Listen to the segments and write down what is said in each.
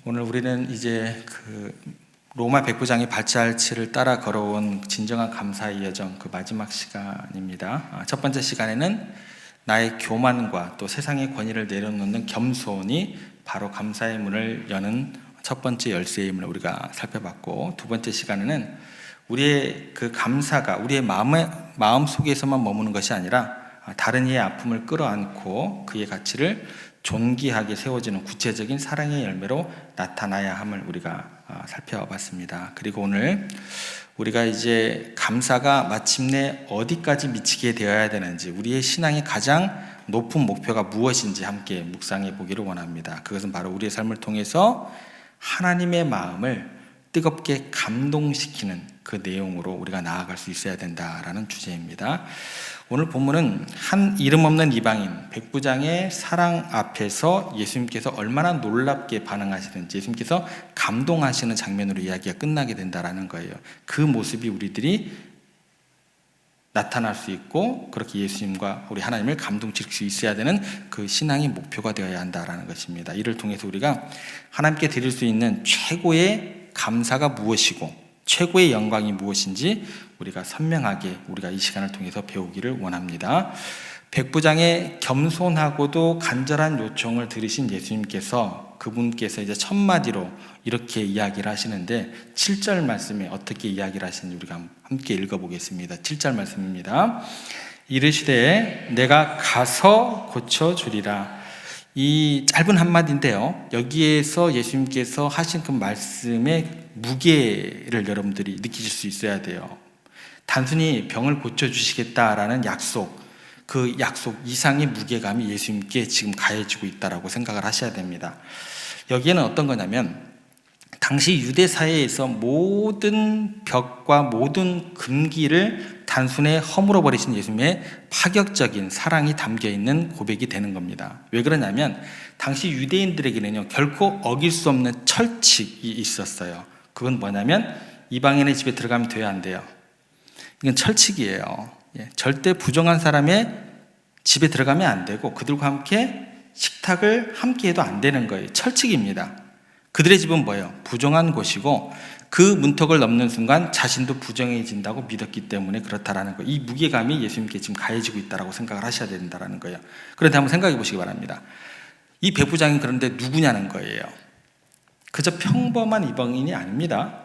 오늘 우리는 이제 로마 백부장이 발자취를 따라 걸어온 진정한 감사의 여정 마지막 시간입니다. 첫 번째 시간에는 나의 교만과 또 세상의 권위를 내려놓는 겸손이 바로 감사의 문을 여는 첫 번째 열쇠임을 우리가 살펴봤고, 두 번째 시간에는 우리의 감사가 우리의 마음 속에서만 머무는 것이 아니라 다른 이의 아픔을 끌어안고 그의 가치를 존귀하게 세워지는 구체적인 사랑의 열매로 나타나야 함을 우리가 살펴봤습니다. 그리고 오늘 우리가 이제 감사가 마침내 어디까지 미치게 되어야 되는지, 우리의 신앙의 가장 높은 목표가 무엇인지 함께 묵상해 보기를 원합니다. 그것은 바로 우리의 삶을 통해서 하나님의 마음을 뜨겁게 감동시키는 그 내용으로 우리가 나아갈 수 있어야 된다라는 주제입니다. 오늘 본문은 한 이름 없는 이방인 백부장의 사랑 앞에서 예수님께서 얼마나 놀랍게 반응하시는지, 예수님께서 감동하시는 장면으로 이야기가 끝나게 된다라는 거예요. 그 모습이 우리들이 나타날 수 있고, 그렇게 예수님과 우리 하나님을 감동시킬 수 있어야 되는 그 신앙의 목표가 되어야 한다라는 것입니다. 이를 통해서 우리가 하나님께 드릴 수 있는 최고의 감사가 무엇이고 최고의 영광이 무엇인지 우리가 선명하게 우리가 이 시간을 통해서 배우기를 원합니다. 백부장의 겸손하고도 간절한 요청을 들으신 예수님께서 그분께서 이제 첫 마디로 이렇게 이야기를 하시는데, 7절 말씀에 어떻게 이야기를 하시는지 우리가 함께 읽어보겠습니다. 7절 말씀입니다. 이르시되 내가 가서 고쳐주리라. 이 짧은 한마디인데요, 여기에서 예수님께서 하신 그 말씀의 무게를 여러분들이 느끼실 수 있어야 돼요. 단순히 병을 고쳐주시겠다라는 약속, 그 약속 이상의 무게감이 예수님께 지금 가해지고 있다고 생각을 하셔야 됩니다. 여기에는 어떤 거냐면, 당시 유대 사회에서 모든 벽과 모든 금기를 단순히 허물어 버리신 예수님의 파격적인 사랑이 담겨있는 고백이 되는 겁니다. 왜 그러냐면, 당시 유대인들에게는요 결코 어길 수 없는 철칙이 있었어요. 그건 뭐냐면, 이방인의 집에 들어가면 돼야 안 돼요. 이건 철칙이에요. 절대 부정한 사람의 집에 들어가면 안 되고, 그들과 함께 식탁을 함께 해도 안 되는 거예요. 철칙입니다. 그들의 집은 뭐예요? 부정한 곳이고, 그 문턱을 넘는 순간 자신도 부정해진다고 믿었기 때문에 그렇다라는 거예요. 이 무게감이 예수님께 지금 가해지고 있다고 생각을 하셔야 된다는 거예요. 그런데 한번 생각해 보시기 바랍니다. 이 백부장이 그런데 누구냐는 거예요. 그저 평범한 이방인이 아닙니다.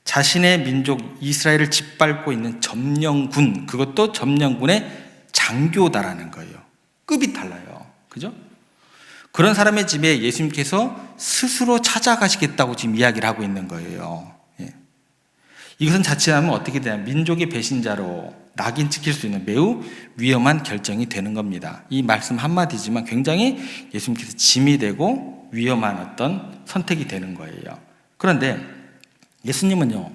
자신의 민족 이스라엘을 짓밟고 있는 점령군, 그것도 점령군의 장교다라는 거예요. 급이 달라요. 그죠? 그런 사람의 집에 예수님께서 스스로 찾아가시겠다고 지금 이야기를 하고 있는 거예요. 이것은 자칫하면 어떻게 되냐면 민족의 배신자로 낙인 찍힐 수 있는 매우 위험한 결정이 되는 겁니다. 이 말씀 한마디지만 굉장히 예수님께서 짐이 되고 위험한 어떤 선택이 되는 거예요. 그런데 예수님은요,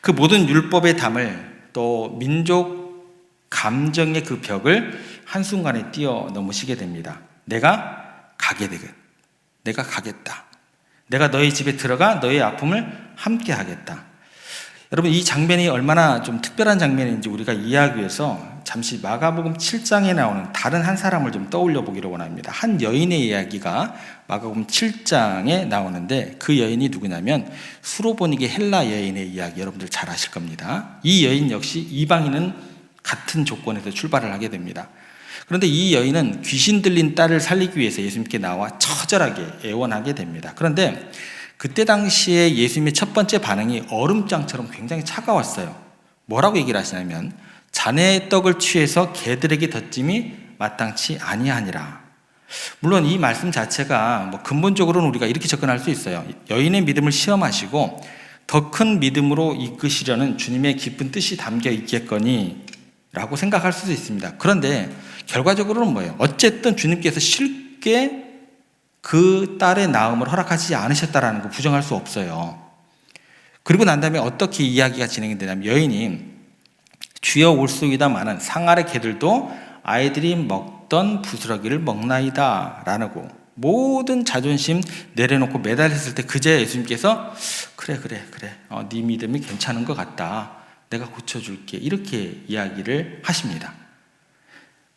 그 모든 율법의 담을, 또 민족 감정의 그 벽을 한순간에 뛰어넘으시게 됩니다. 내가 가겠다. 내가 너희 집에 들어가 너희 아픔을 함께 하겠다. 여러분, 이 장면이 얼마나 좀 특별한 장면인지 우리가 이해하기 위해서 잠시 마가복음 7장에 나오는 다른 한 사람을 좀 떠올려 보기를 원합니다. 한 여인의 이야기가 마가복음 7장에 나오는데, 그 여인이 누구냐면 수로보니게 헬라 여인의 이야기, 여러분들 잘 아실 겁니다. 이 여인 역시 이방인은 같은 조건에서 출발을 하게 됩니다. 그런데 이 여인은 귀신 들린 딸을 살리기 위해서 예수님께 나와 처절하게 애원하게 됩니다. 그런데 그때 당시에 예수님의 첫 번째 반응이 얼음장처럼 굉장히 차가웠어요. 뭐라고 얘기를 하시냐면, 자네의 떡을 취해서 개들에게 덧짐이 마땅치 아니하니라. 물론 이 말씀 자체가 근본적으로는 우리가 이렇게 접근할 수 있어요. 여인의 믿음을 시험하시고 더 큰 믿음으로 이끄시려는 주님의 깊은 뜻이 담겨 있겠거니 라고 생각할 수도 있습니다. 그런데 결과적으로는 뭐예요? 어쨌든 주님께서 쉽게 그 딸의 나음을 허락하지 않으셨다라는 거 부정할 수 없어요. 그리고 난 다음에 어떻게 이야기가 진행이 되냐면, 여인이 주여 올소이다 마는 상아래 개들도 아이들이 먹던 부스러기를 먹나이다 라고 모든 자존심 내려놓고 매달렸을 때 그제야 예수님께서 그래 네 믿음이 괜찮은 것 같다, 내가 고쳐줄게, 이렇게 이야기를 하십니다.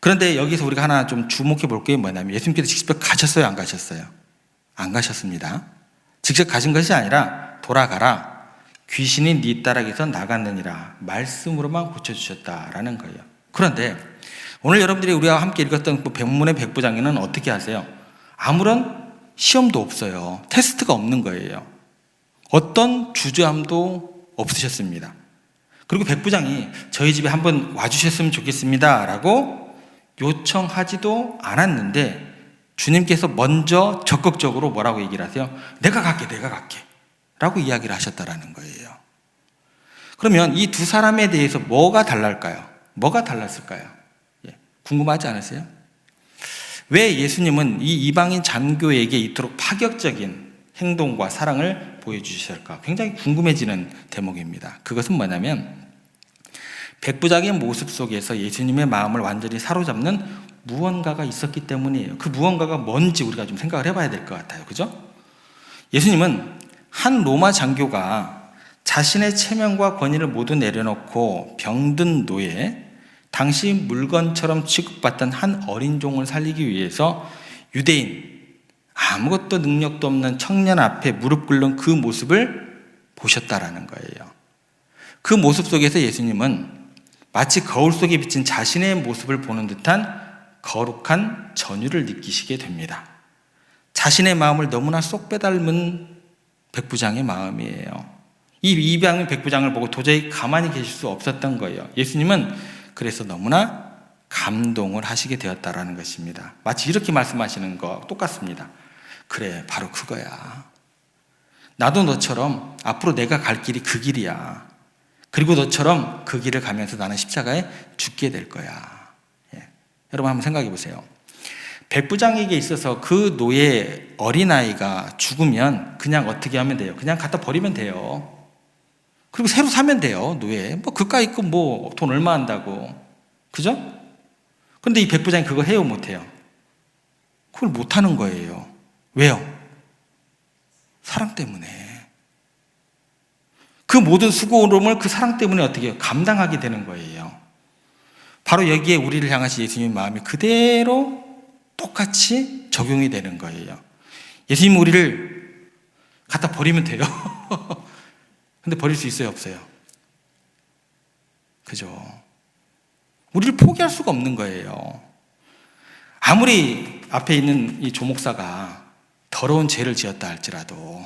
그런데 여기서 우리가 하나 좀 주목해 볼 게 뭐냐면, 예수님께서 직접 가셨어요, 안 가셨어요? 안 가셨습니다. 직접 가신 것이 아니라 돌아가라. 귀신이 네 딸에게서 나갔느니라. 말씀으로만 고쳐주셨다라는 거예요. 그런데 오늘 여러분들이 우리와 함께 읽었던 백문의 백부장에는 어떻게 하세요? 아무런 시험도 없어요. 테스트가 없는 거예요. 어떤 주저함도 없으셨습니다. 그리고 백부장이 저희 집에 한번 와주셨으면 좋겠습니다 라고 요청하지도 않았는데 주님께서 먼저 적극적으로 뭐라고 얘기를 하세요? 내가 갈게 라고 이야기를 하셨다라는 거예요. 그러면 이 두 사람에 대해서 뭐가 달랄까요? 뭐가 달랐을까요? 궁금하지 않으세요? 왜 예수님은 이 이방인 장교에게 이토록 파격적인 행동과 사랑을 보여주실까? 굉장히 궁금해지는 대목입니다. 그것은 뭐냐면 백부장의 모습 속에서 예수님의 마음을 완전히 사로잡는 무언가가 있었기 때문이에요. 그 무언가가 뭔지 우리가 좀 생각을 해봐야 될 것 같아요. 그죠? 예수님은 한 로마 장교가 자신의 체면과 권위를 모두 내려놓고 병든 노예, 당시 물건처럼 취급받던 한 어린 종을 살리기 위해서 유대인, 아무것도 능력도 없는 청년 앞에 무릎 꿇는 그 모습을 보셨다라는 거예요. 그 모습 속에서 예수님은 마치 거울 속에 비친 자신의 모습을 보는 듯한 거룩한 전율을 느끼시게 됩니다. 자신의 마음을 너무나 쏙 빼닮은 백부장의 마음이에요. 이 이방인 백부장을 보고 도저히 가만히 계실 수 없었던 거예요. 예수님은 그래서 너무나 감동을 하시게 되었다라는 것입니다. 마치 이렇게 말씀하시는 거 똑같습니다. 그래, 바로 그거야. 나도 너처럼 앞으로 내가 갈 길이 그 길이야. 그리고 너처럼 그 길을 가면서 나는 십자가에 죽게 될 거야. 여러분 한번 생각해 보세요. 백부장에게 있어서 그 노예 어린아이가 죽으면 그냥 어떻게 하면 돼요? 그냥 갖다 버리면 돼요. 그리고 새로 사면 돼요. 노예. 뭐 그깟 있고 뭐 돈 얼마 한다고. 그죠? 그런데 이 백부장이 그거 해요, 못해요? 그걸 못하는 거예요. 왜요? 사랑 때문에. 그 모든 수고로움을 그 사랑 때문에 어떻게 해요? 감당하게 되는 거예요. 바로 여기에 우리를 향하신 예수님의 마음이 그대로 똑같이 적용이 되는 거예요. 예수님 우리를 갖다 버리면 돼요. 근데 버릴 수 있어요, 없어요? 그죠? 우리를 포기할 수가 없는 거예요. 아무리 앞에 있는 이 조목사가 더러운 죄를 지었다 할지라도,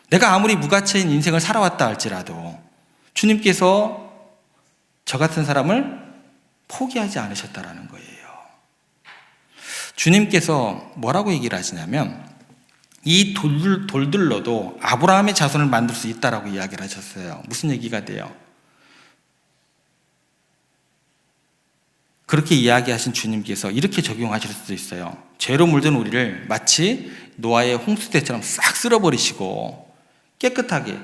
내가 아무리 무가치인 인생을 살아왔다 할지라도 주님께서 저 같은 사람을 포기하지 않으셨다라는 거예요. 주님께서 뭐라고 얘기를 하시냐면 이 돌들로도 아브라함의 자손을 만들 수 있다라고 이야기를 하셨어요. 무슨 얘기가 돼요? 그렇게 이야기하신 주님께서 이렇게 적용하실 수도 있어요. 죄로 물든 우리를 마치 노아의 홍수대처럼 싹 쓸어버리시고 깨끗하게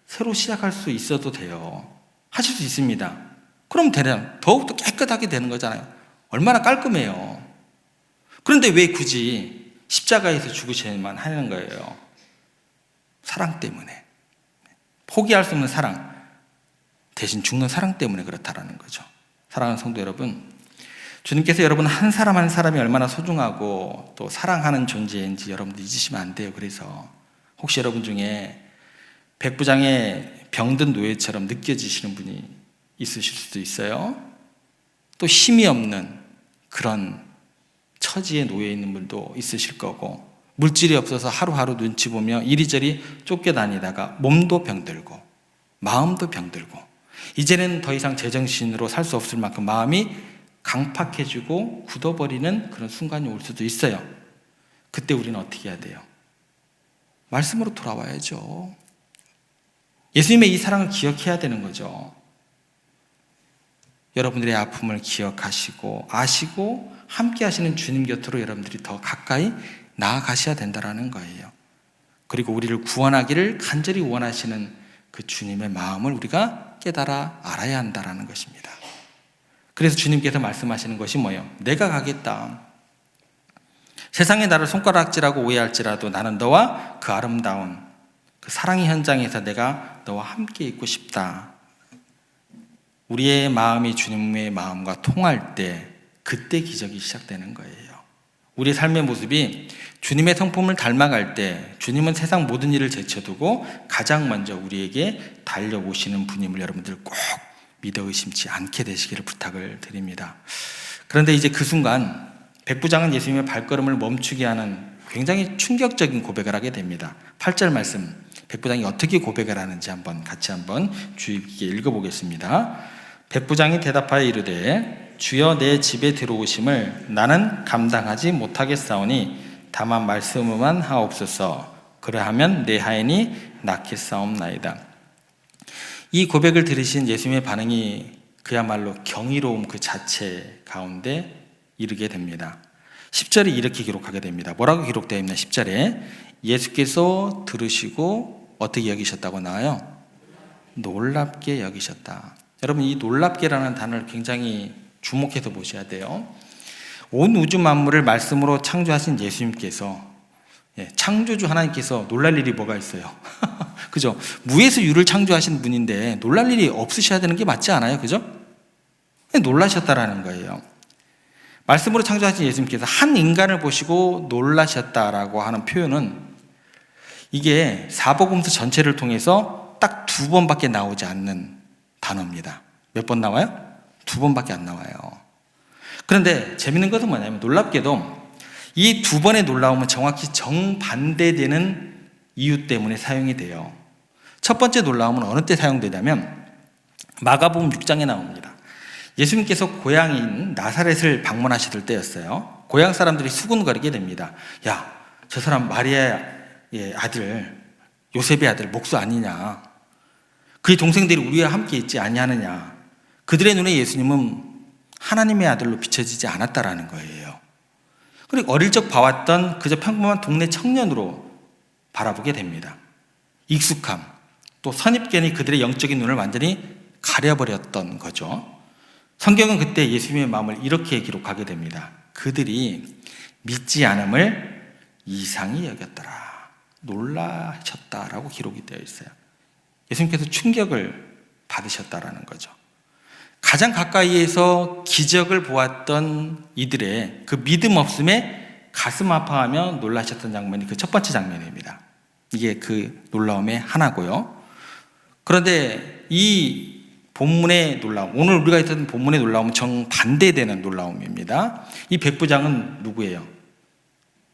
새로 시작할 수 있어도 돼요. 하실 수 있습니다. 그럼 대략 더욱더 깨끗하게 되는 거잖아요. 얼마나 깔끔해요. 그런데 왜 굳이 십자가에서 죽으셔야만 하는 거예요? 사랑 때문에. 포기할 수 없는 사랑, 대신 죽는 사랑 때문에 그렇다라는 거죠. 사랑하는 성도 여러분, 주님께서 여러분 한 사람 한 사람이 얼마나 소중하고 또 사랑하는 존재인지 여러분들 잊으시면 안 돼요. 그래서 혹시 여러분 중에 백부장의 병든 노예처럼 느껴지시는 분이 있으실 수도 있어요. 또 힘이 없는 그런 처지에 놓여 있는 분도 있으실 거고, 물질이 없어서 하루하루 눈치 보며 이리저리 쫓겨다니다가 몸도 병들고 마음도 병들고 이제는 더 이상 제정신으로 살 수 없을 만큼 마음이 강팍해지고 굳어버리는 그런 순간이 올 수도 있어요. 그때 우리는 어떻게 해야 돼요? 말씀으로 돌아와야죠. 예수님의 이 사랑을 기억해야 되는 거죠. 여러분들의 아픔을 기억하시고 아시고 함께 하시는 주님 곁으로 여러분들이 더 가까이 나아가셔야 된다는 거예요. 그리고 우리를 구원하기를 간절히 원하시는 그 주님의 마음을 우리가 깨달아 알아야 한다는 것입니다. 그래서 주님께서 말씀하시는 것이 뭐예요? 내가 가겠다. 세상에 나를 손가락질하고 오해할지라도 나는 너와 그 아름다운 그 사랑의 현장에서 내가 너와 함께 있고 싶다. 우리의 마음이 주님의 마음과 통할 때 그때 기적이 시작되는 거예요. 우리 삶의 모습이 주님의 성품을 닮아갈 때 주님은 세상 모든 일을 제쳐두고 가장 먼저 우리에게 달려오시는 분임을 여러분들 꼭 믿어 의심치 않게 되시기를 부탁을 드립니다. 그런데 이제 그 순간 백부장은 예수님의 발걸음을 멈추게 하는 굉장히 충격적인 고백을 하게 됩니다. 8절 말씀, 백부장이 어떻게 고백을 하는지 같이 주의 깊게 읽어보겠습니다. 백부장이 대답하여 이르되 주여 내 집에 들어오심을 나는 감당하지 못하겠사오니 다만 말씀만 하옵소서. 그러하면 내 하인이 낳겠사옵나이다. 이 고백을 들으신 예수님의 반응이 그야말로 경이로움 그 자체 가운데 이르게 됩니다. 10절에 이렇게 기록하게 됩니다. 뭐라고 기록되어 있나? 10절에 예수께서 들으시고 어떻게 여기셨다고 나와요? 놀랍게 여기셨다. 여러분, 이 놀랍게라는 단어를 굉장히 주목해서 보셔야 돼요. 온 우주 만물을 말씀으로 창조하신 예수님께서, 창조주 하나님께서 놀랄 일이 뭐가 있어요? 그죠? 무에서 유를 창조하신 분인데 놀랄 일이 없으셔야 되는 게 맞지 않아요? 그죠? 놀라셨다라는 거예요. 말씀으로 창조하신 예수님께서 한 인간을 보시고 놀라셨다라고 하는 표현은 이게 사복음서 전체를 통해서 딱 2번밖에 나오지 않는 단어입니다. 몇 번 나와요? 2번밖에 안 나와요. 그런데 재밌는 것은 뭐냐면 놀랍게도 이 2번의 놀라움은 정확히 정반대되는 이유 때문에 사용이 돼요. 첫 번째 놀라움은 어느 때 사용되냐면 마가복음 6장에 나옵니다. 예수님께서 고향인 나사렛을 방문하시던 때였어요. 고향 사람들이 수군거리게 됩니다. 야, 저 사람 마리아의 아들, 요셉의 아들 목수 아니냐? 그의 동생들이 우리와 함께 있지 아니하느냐? 그들의 눈에 예수님은 하나님의 아들로 비춰지지 않았다라는 거예요. 그리고 어릴 적 봐왔던 그저 평범한 동네 청년으로 바라보게 됩니다. 익숙함, 또 선입견이 그들의 영적인 눈을 완전히 가려버렸던 거죠. 성경은 그때 예수님의 마음을 이렇게 기록하게 됩니다. 그들이 믿지 않음을 이상히 여겼더라. 놀라셨다라고 기록이 되어 있어요. 예수님께서 충격을 받으셨다라는 거죠. 가장 가까이에서 기적을 보았던 이들의 그 믿음 없음에 가슴 아파하며 놀라셨던 장면이 그 첫 번째 장면입니다. 이게 그 놀라움의 하나고요. 그런데 이 본문의 놀라움, 오늘 우리가 있었던 본문의 놀라움은 정반대되는 놀라움입니다. 이 백부장은 누구예요?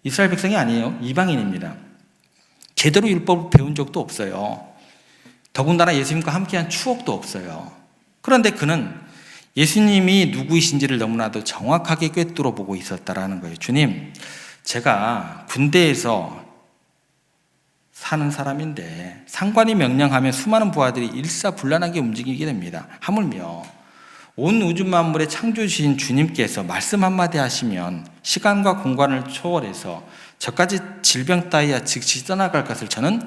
이스라엘 백성이 아니에요. 이방인입니다. 제대로 율법을 배운 적도 없어요. 더군다나 예수님과 함께한 추억도 없어요. 그런데 그는 예수님이 누구이신지를 너무나도 정확하게 꿰뚫어 보고 있었다라는 거예요. 주님, 제가 군대에서 사는 사람인데 상관이 명령하면 수많은 부하들이 일사불란하게 움직이게 됩니다. 하물며 온 우주 만물의 창조주신 주님께서 말씀 한마디 하시면 시간과 공간을 초월해서 저까지 질병 따위야 즉시 떠나갈 것을 저는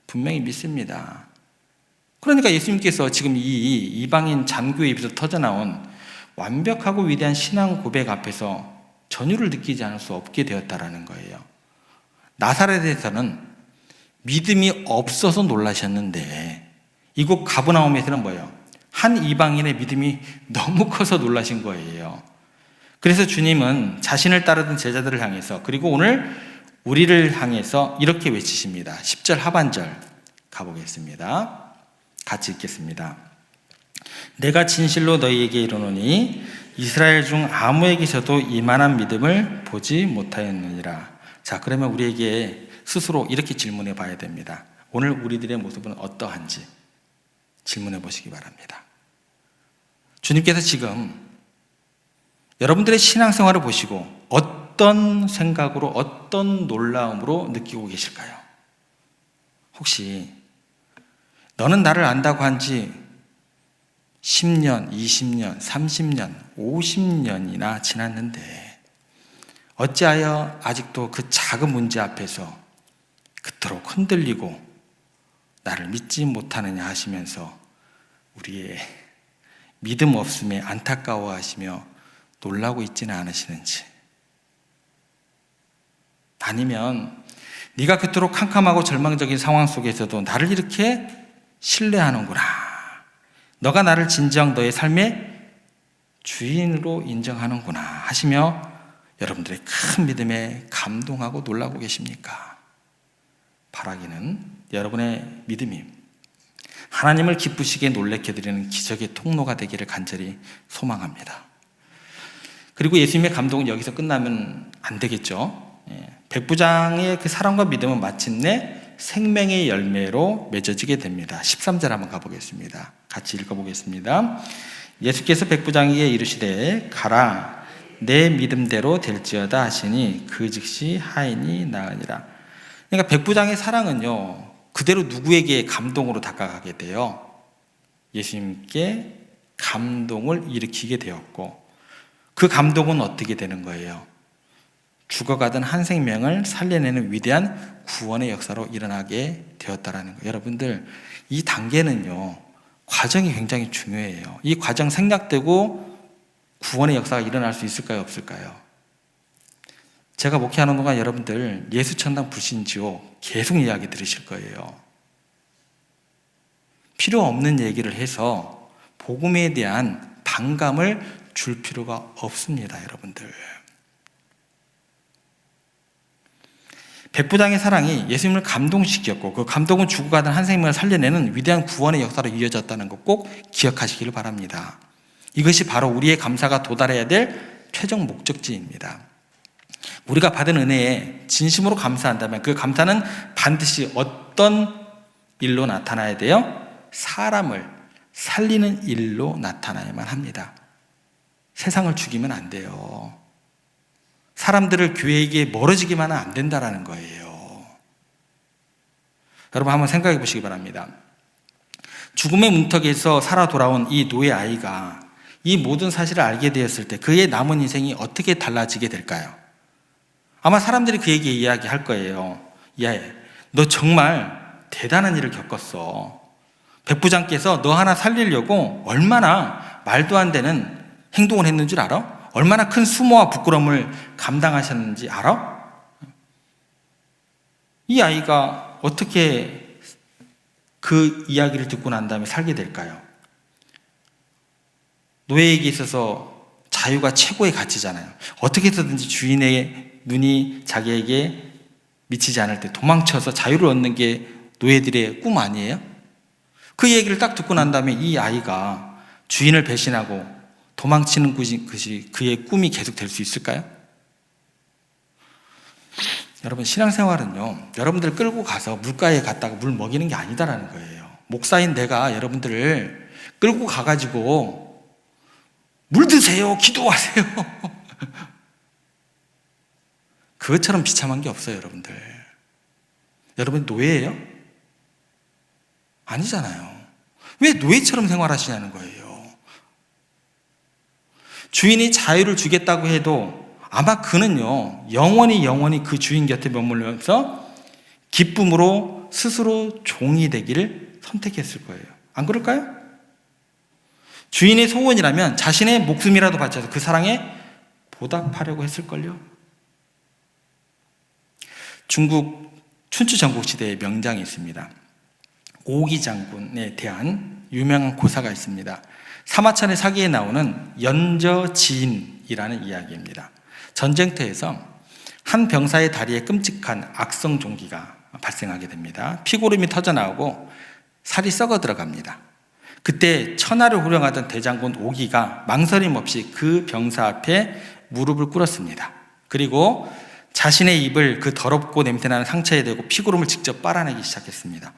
분명히 믿습니다. 그러니까 예수님께서 지금 이 이방인 잔교의 입에서 터져나온 완벽하고 위대한 신앙 고백 앞에서 전율을 느끼지 않을 수 없게 되었다라는 거예요. 나사렛에서는 믿음이 없어서 놀라셨는데 이곳 가버나움에서는 뭐예요? 한 이방인의 믿음이 너무 커서 놀라신 거예요. 그래서 주님은 자신을 따르던 제자들을 향해서, 그리고 오늘 우리를 향해서 이렇게 외치십니다. 10절 하반절 가보겠습니다. 같이 읽겠습니다. 내가 진실로 너희에게 이르노니 이스라엘 중 아무에게서도 이만한 믿음을 보지 못하였느니라. 자, 그러면 우리에게 스스로 이렇게 질문해 봐야 됩니다. 오늘 우리들의 모습은 어떠한지 질문해 보시기 바랍니다. 주님께서 지금 여러분들의 신앙생활을 보시고 어떤 생각으로, 어떤 놀라움으로 느끼고 계실까요? 혹시 너는 나를 안다고 한지 10년, 20년, 30년, 50년이나 지났는데 어찌하여 아직도 그 작은 문제 앞에서 그토록 흔들리고 나를 믿지 못하느냐 하시면서 우리의 믿음 없음에 안타까워하시며 놀라고 있지는 않으시는지, 아니면 네가 그토록 캄캄하고 절망적인 상황 속에서도 나를 이렇게 신뢰하는구나, 너가 나를 진정 너의 삶의 주인으로 인정하는구나 하시며 여러분들의 큰 믿음에 감동하고 놀라고 계십니까? 바라기는 여러분의 믿음이 하나님을 기쁘시게 놀래켜 드리는 기적의 통로가 되기를 간절히 소망합니다. 그리고 예수님의 감동은 여기서 끝나면 안 되겠죠. 백부장의 그 사랑과 믿음은 마침내 생명의 열매로 맺어지게 됩니다. 13절 한번 가보겠습니다. 같이 읽어보겠습니다. 예수께서 백부장에게 이르시되 가라 내 믿음대로 될지어다 하시니 그 즉시 하인이 나으니라. 그러니까 백부장의 사랑은요 그대로 누구에게 감동으로 다가가게 돼요? 예수님께 감동을 일으키게 되었고, 그 감동은 어떻게 되는 거예요? 죽어가던 한 생명을 살려내는 위대한 구원의 역사로 일어나게 되었다라는 거예요. 여러분들, 이 단계는요 과정이 굉장히 중요해요. 이 과정 생략되고 구원의 역사가 일어날 수 있을까요, 없을까요? 제가 목회하는 동안 여러분들 예수천당 불신지옥 계속 이야기 들으실 거예요. 필요 없는 얘기를 해서 복음에 대한 반감을 줄 필요가 없습니다, 여러분들. 백부장의 사랑이 예수님을 감동시켰고, 그 감동은 죽어가던 한 생명을 살려내는 위대한 구원의 역사로 이어졌다는 것 꼭 기억하시기를 바랍니다. 이것이 바로 우리의 감사가 도달해야 될 최종 목적지입니다. 우리가 받은 은혜에 진심으로 감사한다면 그 감사는 반드시 어떤 일로 나타나야 돼요? 사람을 살리는 일로 나타나야만 합니다. 세상을 죽이면 안 돼요. 사람들을 교회에게 멀어지기만 하면 안 된다는 거예요. 여러분 한번 생각해 보시기 바랍니다. 죽음의 문턱에서 살아 돌아온 이 노예 아이가 이 모든 사실을 알게 되었을 때 그의 남은 인생이 어떻게 달라지게 될까요? 아마 사람들이 그에게 이야기할 거예요. 야, 너 정말 대단한 일을 겪었어. 백부장께서 너 하나 살리려고 얼마나 말도 안 되는 행동을 했는 줄 알아? 얼마나 큰 수모와 부끄러움을 감당하셨는지 알아? 이 아이가 어떻게 그 이야기를 듣고 난 다음에 살게 될까요? 노예에게 있어서 자유가 최고의 가치잖아요. 어떻게 해서든지 주인의 눈이 자기에게 미치지 않을 때 도망쳐서 자유를 얻는 게 노예들의 꿈 아니에요? 그 얘기를 딱 듣고 난 다음에 이 아이가 주인을 배신하고 도망치는 것이 그의 꿈이 계속 될 수 있을까요? 여러분, 신앙생활은요 여러분들 끌고 가서 물가에 갔다가 물 먹이는 게 아니다라는 거예요. 목사인 내가 여러분들을 끌고 가가지고 물 드세요, 기도하세요 그것처럼 비참한 게 없어요. 여러분들, 여러분 노예예요? 아니잖아요. 왜 노예처럼 생활하시냐는 거예요. 주인이 자유를 주겠다고 해도 아마 그는요 영원히 그 주인 곁에 머물면서 기쁨으로 스스로 종이 되기를 선택했을 거예요. 안 그럴까요? 주인의 소원이라면 자신의 목숨이라도 바쳐서 그 사랑에 보답하려고 했을걸요. 중국 춘추 전국시대의 명장이 있습니다. 오기 장군에 대한 유명한 고사가 있습니다. 사마천의 사기에 나오는 연저지인이라는 이야기입니다. 전쟁터에서 한 병사의 다리에 끔찍한 악성 종기가 발생하게 됩니다. 피고름이 터져나오고 살이 썩어 들어갑니다. 그때 천하를 호령하던 대장군 오기가 망설임 없이 그 병사 앞에 무릎을 꿇었습니다. 그리고 자신의 입을 그 더럽고 냄새나는 상처에 대고 피고름을 직접 빨아내기 시작했습니다.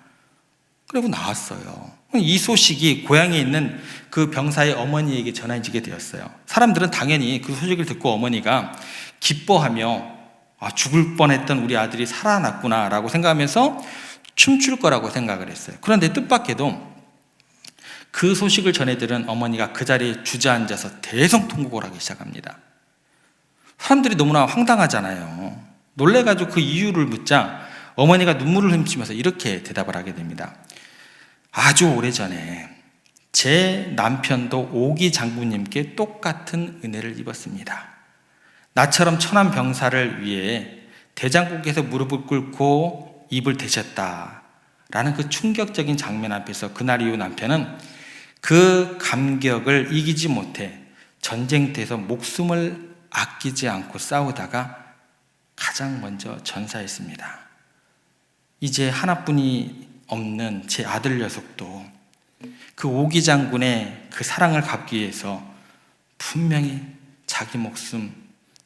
그리고 나왔어요. 이 소식이 고향에 있는 그 병사의 어머니에게 전해지게 되었어요. 사람들은 당연히 그 소식을 듣고 어머니가 기뻐하며 죽을 뻔했던 우리 아들이 살아났구나 라고 생각하면서 춤출 거라고 생각을 했어요. 그런데 뜻밖에도 그 소식을 전해들은 어머니가 그 자리에 주저앉아서 대성통곡을 하기 시작합니다. 사람들이 너무나 황당하잖아요. 놀래가지고 그 이유를 묻자 어머니가 눈물을 훔치면서 이렇게 대답을 하게 됩니다. 아주 오래전에 제 남편도 오기 장군님께 똑같은 은혜를 입었습니다. 나처럼 천한 병사를 위해 대장군께서 무릎을 꿇고 입을 대셨다라는 그 충격적인 장면 앞에서 그날 이후 남편은 그 감격을 이기지 못해 전쟁터에서 목숨을 아끼지 않고 싸우다가 가장 먼저 전사했습니다. 이제 하나뿐이 없는 제 아들 녀석도 그 오기 장군의 그 사랑을 갚기 위해서 분명히 자기 목숨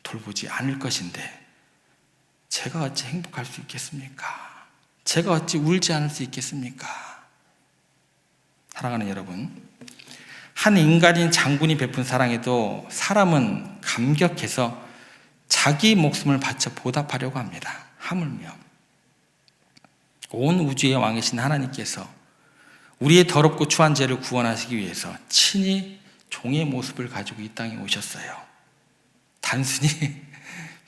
돌보지 않을 것인데 제가 어찌 행복할 수 있겠습니까? 제가 어찌 울지 않을 수 있겠습니까? 사랑하는 여러분, 한 인간인 장군이 베푼 사랑에도 사람은 감격해서 자기 목숨을 바쳐 보답하려고 합니다. 하물며 온 우주의 왕이신 하나님께서 우리의 더럽고 추한 죄를 구원하시기 위해서 친히 종의 모습을 가지고 이 땅에 오셨어요. 단순히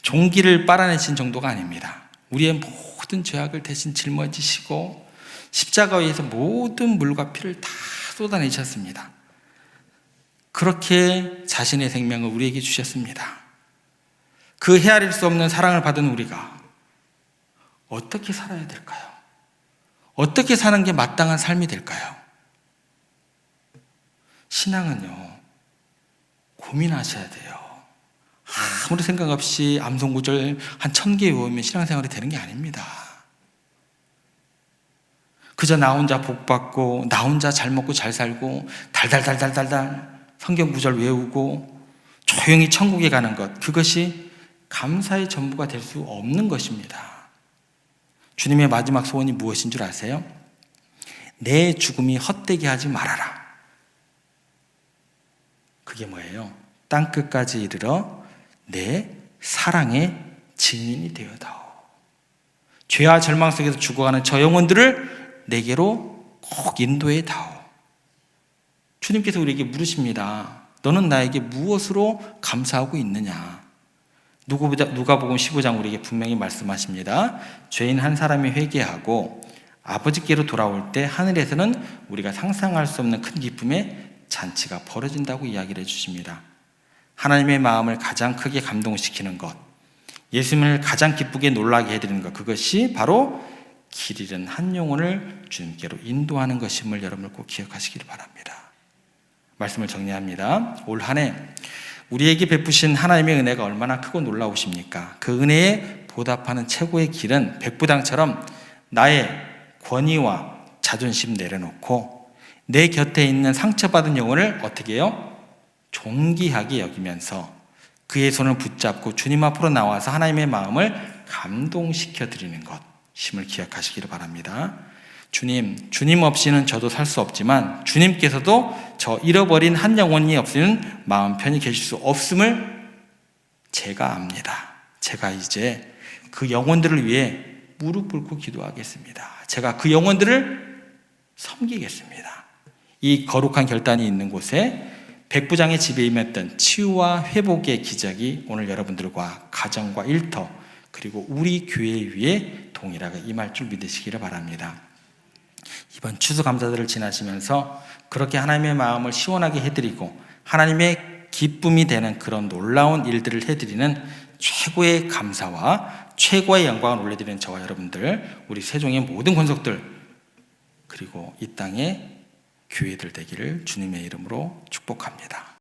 종기를 빨아내신 정도가 아닙니다. 우리의 모든 죄악을 대신 짊어지시고 십자가 위에서 모든 물과 피를 다 쏟아내셨습니다. 그렇게 자신의 생명을 우리에게 주셨습니다. 그 헤아릴 수 없는 사랑을 받은 우리가 어떻게 살아야 될까요? 어떻게 사는 게 마땅한 삶이 될까요? 신앙은요, 고민하셔야 돼요. 아무리 생각 없이 암송구절 한 1000개 외우면 신앙생활이 되는 게 아닙니다. 그저 나 혼자 복 받고 나 혼자 잘 먹고 잘 살고 달달달달달달 성경 구절 외우고 조용히 천국에 가는 것, 그것이 감사의 전부가 될 수 없는 것입니다. 주님의 마지막 소원이 무엇인 줄 아세요? 내 죽음이 헛되게 하지 말아라. 그게 뭐예요? 땅끝까지 이르러 내 사랑의 증인이 되어다오. 죄와 절망 속에서 죽어가는 저 영혼들을 내게로 꼭 인도해 다오. 주님께서 우리에게 물으십니다. 너는 나에게 무엇으로 감사하고 있느냐? 누가복음 15장 우리에게 분명히 말씀하십니다. 죄인 한 사람이 회개하고 아버지께로 돌아올 때 하늘에서는 우리가 상상할 수 없는 큰 기쁨의 잔치가 벌어진다고 이야기를 해주십니다. 하나님의 마음을 가장 크게 감동시키는 것, 예수님을 가장 기쁘게 놀라게 해드리는 것, 그것이 바로 길 잃은 한 영혼을 주님께로 인도하는 것임을 여러분을 꼭 기억하시길 바랍니다. 말씀을 정리합니다. 올 한 해 우리에게 베푸신 하나님의 은혜가 얼마나 크고 놀라우십니까? 그 은혜에 보답하는 최고의 길은 백부장처럼 나의 권위와 자존심 내려놓고 내 곁에 있는 상처받은 영혼을 어떻게 해요? 존귀하게 여기면서 그의 손을 붙잡고 주님 앞으로 나와서 하나님의 마음을 감동시켜 드리는 것임을 기억하시기를 바랍니다. 주님 없이는 저도 살 수 없지만 주님께서도 저 잃어버린 한 영혼이 없으면 마음 편히 계실 수 없음을 제가 압니다. 제가 이제 그 영혼들을 위해 무릎 꿇고 기도하겠습니다. 제가 그 영혼들을 섬기겠습니다. 이 거룩한 결단이 있는 곳에 백부장의 집에 임했던 치유와 회복의 기적이 오늘 여러분들과 가정과 일터 그리고 우리 교회 위에 동일하게 임할 줄 믿으시기를 바랍니다. 이번 추수감사절을 지나시면서 그렇게 하나님의 마음을 시원하게 해드리고 하나님의 기쁨이 되는 그런 놀라운 일들을 해드리는 최고의 감사와 최고의 영광을 올려드리는 저와 여러분들, 우리 세종의 모든 권속들 그리고 이 땅의 교회들 되기를 주님의 이름으로 축복합니다.